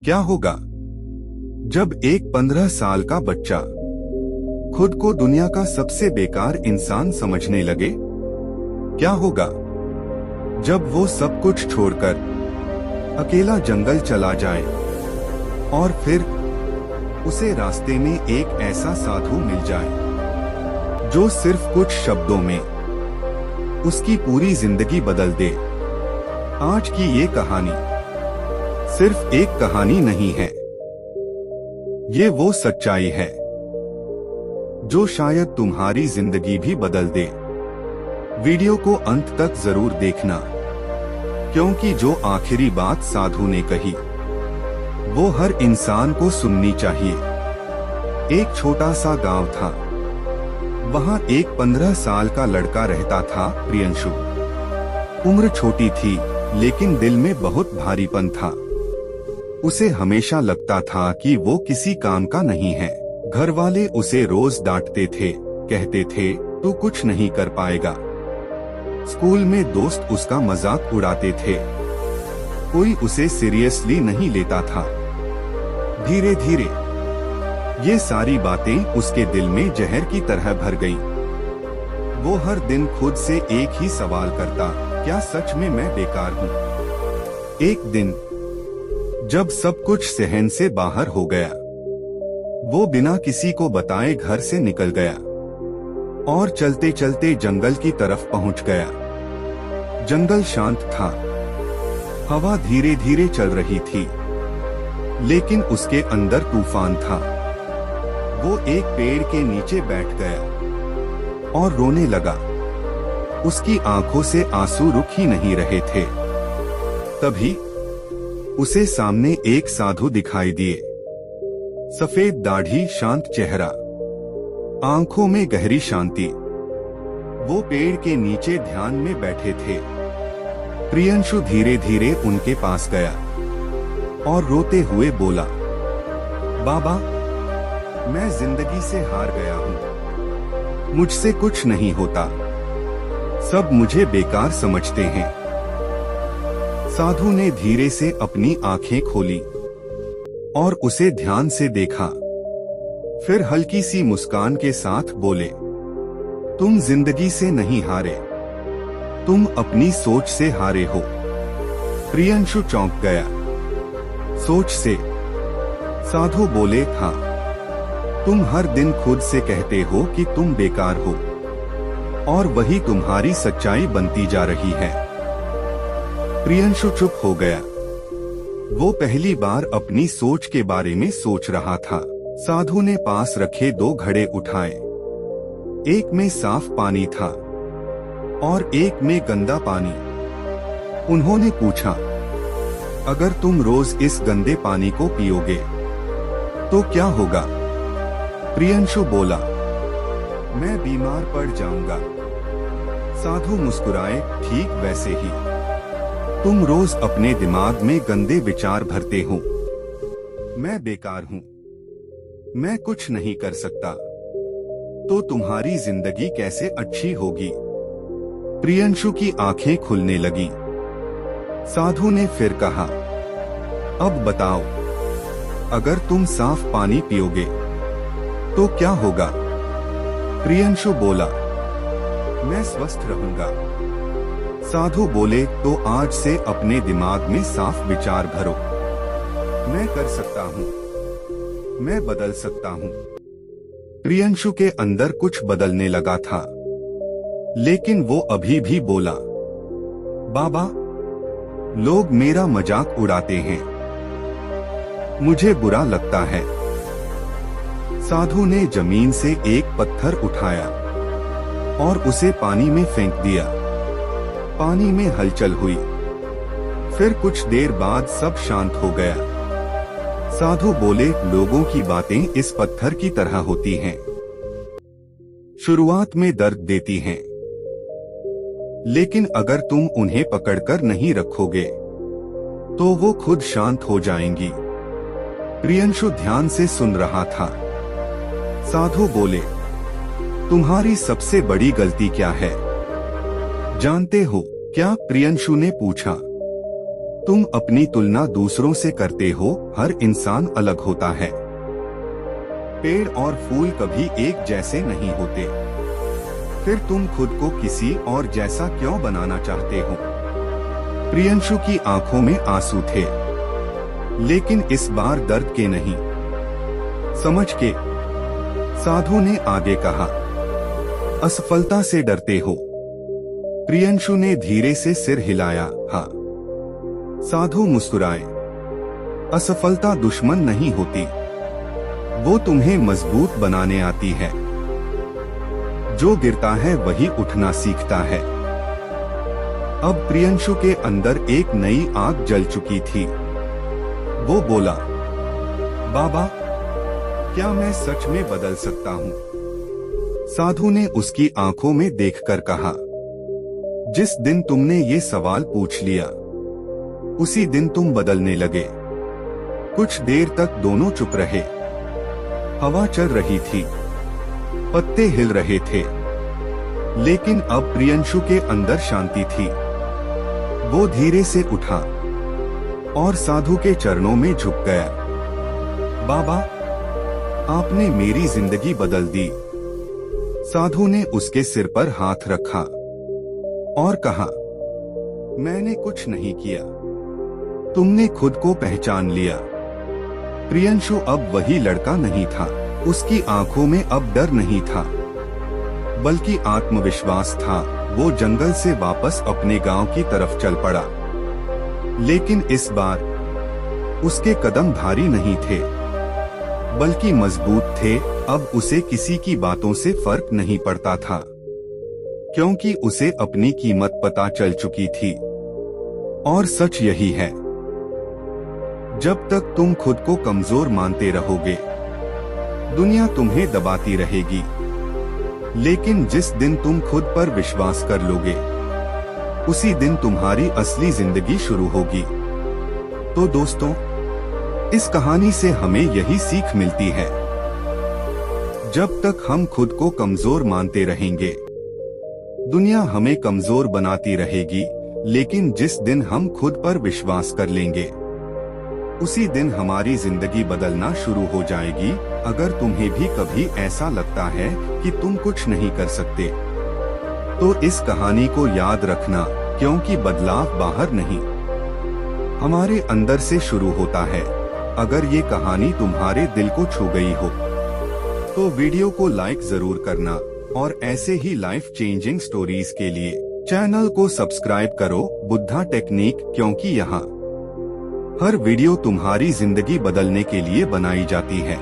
क्या होगा जब एक 15 साल का बच्चा खुद को दुनिया का सबसे बेकार इंसान समझने लगे? क्या होगा जब वो सब कुछ छोड़कर अकेला जंगल चला जाए और फिर उसे रास्ते में एक ऐसा साधु मिल जाए जो सिर्फ कुछ शब्दों में उसकी पूरी जिंदगी बदल दे? आज की ये कहानी सिर्फ एक कहानी नहीं है, ये वो सच्चाई है जो शायद तुम्हारी जिंदगी भी बदल दे। वीडियो को अंत तक जरूर देखना, क्योंकि जो आखिरी बात साधु ने कही वो हर इंसान को सुननी चाहिए। एक छोटा सा गांव था, वहां एक 15 साल का लड़का रहता था, प्रियंशु। उम्र छोटी थी लेकिन दिल में बहुत भारीपन था। उसे हमेशा लगता था कि वो किसी काम का नहीं है। घर वाले उसे रोज डांटते थे, कहते थे तू कुछ नहीं कर पाएगा। स्कूल में दोस्त उसका मजाक उड़ाते थे, कोई उसे सीरियसली नहीं लेता था। धीरे धीरे ये सारी बातें उसके दिल में जहर की तरह भर गईं। वो हर दिन खुद से एक ही सवाल करता, क्या सच में मैं बेकार हूँ? एक दिन जब सब कुछ सहन से बाहर हो गया, वो बिना किसी को बताए घर से निकल गया और चलते चलते जंगल की तरफ पहुंच गया। जंगल शांत था, हवा धीरे धीरे चल रही थी, लेकिन उसके अंदर तूफान था। वो एक पेड़ के नीचे बैठ गया और रोने लगा। उसकी आंखों से आंसू रुक ही नहीं रहे थे। तभी उसे सामने एक साधु दिखाई दिए। सफेद दाढ़ी, शांत चेहरा, आंखों में गहरी शांति। वो पेड़ के नीचे ध्यान में बैठे थे। प्रियंशु धीरे धीरे उनके पास गया और रोते हुए बोला, बाबा, मैं जिंदगी से हार गया हूँ। मुझसे कुछ नहीं होता, सब मुझे बेकार समझते हैं। साधु ने धीरे से अपनी आंखें खोली और उसे ध्यान से देखा। फिर हल्की सी मुस्कान के साथ बोले, तुम जिंदगी से नहीं हारे, तुम अपनी सोच से हारे हो। प्रियंशु चौंक गया। सोच से? साधु बोले, हाँ, तुम हर दिन खुद से कहते हो कि तुम बेकार हो, और वही तुम्हारी सच्चाई बनती जा रही है। प्रियंशु चुप हो गया। वो पहली बार अपनी सोच के बारे में सोच रहा था। साधु ने पास रखे 2 घड़े उठाए। एक में साफ पानी था और एक में गंदा पानी। उन्होंने पूछा, अगर तुम रोज इस गंदे पानी को पियोगे तो क्या होगा? प्रियंशु बोला, मैं बीमार पड़ जाऊंगा। साधु मुस्कुराए, ठीक वैसे ही तुम रोज अपने दिमाग में गंदे विचार भरते हो। मैं बेकार हूँ, मैं कुछ नहीं कर सकता, तो तुम्हारी जिंदगी कैसे अच्छी होगी? प्रियंशु की आंखें खुलने लगी। साधु ने फिर कहा, अब बताओ, अगर तुम साफ पानी पियोगे तो क्या होगा? प्रियंशु बोला, मैं स्वस्थ रहूंगा। साधु बोले, तो आज से अपने दिमाग में साफ विचार भरो। मैं कर सकता हूँ, मैं बदल सकता हूँ। प्रियंशु के अंदर कुछ बदलने लगा था, लेकिन वो अभी भी बोला, बाबा, लोग मेरा मजाक उड़ाते हैं, मुझे बुरा लगता है। साधु ने जमीन से एक पत्थर उठाया और उसे पानी में फेंक दिया। पानी में हलचल हुई। फिर कुछ देर बाद सब शांत हो गया। साधु बोले, लोगों की बातें इस पत्थर की तरह होती हैं। शुरुआत में दर्द देती हैं, लेकिन अगर तुम उन्हें पकड़कर नहीं रखोगे तो वो खुद शांत हो जाएंगी। प्रियंशु ध्यान से सुन रहा था। साधु बोले, तुम्हारी सबसे बड़ी गलती क्या है? जानते हो क्या? प्रियंशु ने पूछा। तुम अपनी तुलना दूसरों से करते हो, हर इंसान अलग होता है। पेड़ और फूल कभी एक जैसे नहीं होते। फिर तुम खुद को किसी और जैसा क्यों बनाना चाहते हो? प्रियंशु की आंखों में आंसू थे, लेकिन इस बार दर्द के नहीं, समझ के। साधु ने आगे कहा, असफलता से डरते हो? प्रियंशु ने धीरे से सिर हिलाया, हाँ। साधु मुस्कुराए, असफलता दुश्मन नहीं होती, वो तुम्हें मजबूत बनाने आती है। जो गिरता है वही उठना सीखता है। अब प्रियंशु के अंदर एक नई आग जल चुकी थी। वो बोला, बाबा, क्या मैं सच में बदल सकता हूँ? साधु ने उसकी आंखों में देखकर कहा, जिस दिन तुमने ये सवाल पूछ लिया, उसी दिन तुम बदलने लगे। कुछ देर तक दोनों चुप रहे। हवा चल रही थी, पत्ते हिल रहे थे, लेकिन अब प्रियंशु के अंदर शांति थी। वो धीरे से उठा और साधु के चरणों में झुक गया। बाबा, आपने मेरी जिंदगी बदल दी। साधु ने उसके सिर पर हाथ रखा और कहा, मैंने कुछ नहीं किया, तुमने खुद को पहचान लिया। प्रियंशु अब वही लड़का नहीं था। उसकी आंखों में अब डर नहीं था, बल्कि आत्मविश्वास था। वो जंगल से वापस अपने गांव की तरफ चल पड़ा। लेकिन इस बार उसके कदम भारी नहीं थे, बल्कि मजबूत थे। अब उसे किसी की बातों से फर्क नहीं पड़ता था, क्योंकि उसे अपनी कीमत पता चल चुकी थी। और सच यही है, जब तक तुम खुद को कमजोर मानते रहोगे, दुनिया तुम्हें दबाती रहेगी। लेकिन जिस दिन तुम खुद पर विश्वास कर लोगे, उसी दिन तुम्हारी असली जिंदगी शुरू होगी। तो दोस्तों, इस कहानी से हमें यही सीख मिलती है, जब तक हम खुद को कमजोर मानते रहेंगे, दुनिया हमें कमजोर बनाती रहेगी। लेकिन जिस दिन हम खुद पर विश्वास कर लेंगे, उसी दिन हमारी जिंदगी बदलना शुरू हो जाएगी। अगर तुम्हें भी कभी ऐसा लगता है कि तुम कुछ नहीं कर सकते, तो इस कहानी को याद रखना, क्योंकि बदलाव बाहर नहीं, हमारे अंदर से शुरू होता है। अगर ये कहानी तुम्हारे दिल को छू गई हो, तो वीडियो को लाइक जरूर करना और ऐसे ही लाइफ चेंजिंग स्टोरीज के लिए चैनल को सब्सक्राइब करो बुद्धा टेक्निक, क्योंकि यहाँ हर वीडियो तुम्हारी जिंदगी बदलने के लिए बनाई जाती है।